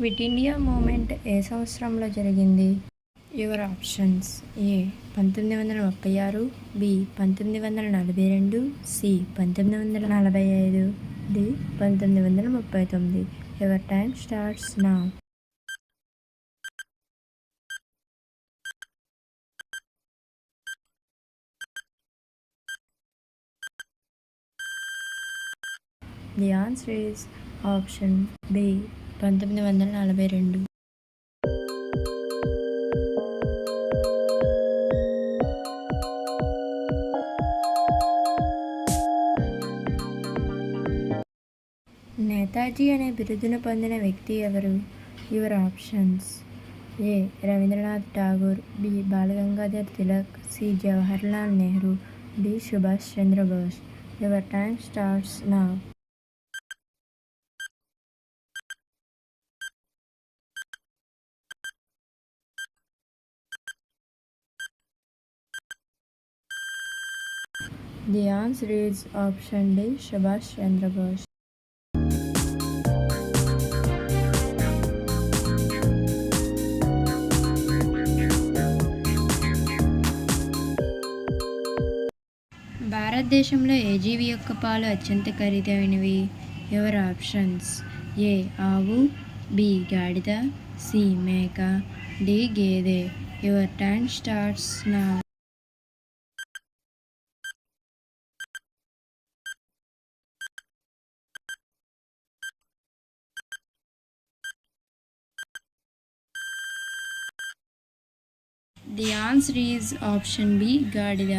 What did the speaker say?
Quit India movement ఏ సంవత్సరంలో జరిగింది? Your options: A 1936, B 1942, C 1945, D 1939. Your time starts now. The answer is option B 1942. Netaji అనే బిరుదును పొందిన వ్యక్తి ఎవరు? Your options: A Rabindranath Tagore, B Balagangadhar Tilak, C Jawaharlal Nehru, D Subhash Chandrabose. Your time starts now. The answer is option D Subhash Chandrabose. భారతదేశంలో ఏ జీవి యొక్క పాలు అత్యంత ఖరీదైనవి? యువర్ ఆప్షన్స్: ఏ ఆవు, బి గాడిద, సి మేక, డి గేదె. Your time starts now. The answer is option B గాడిద.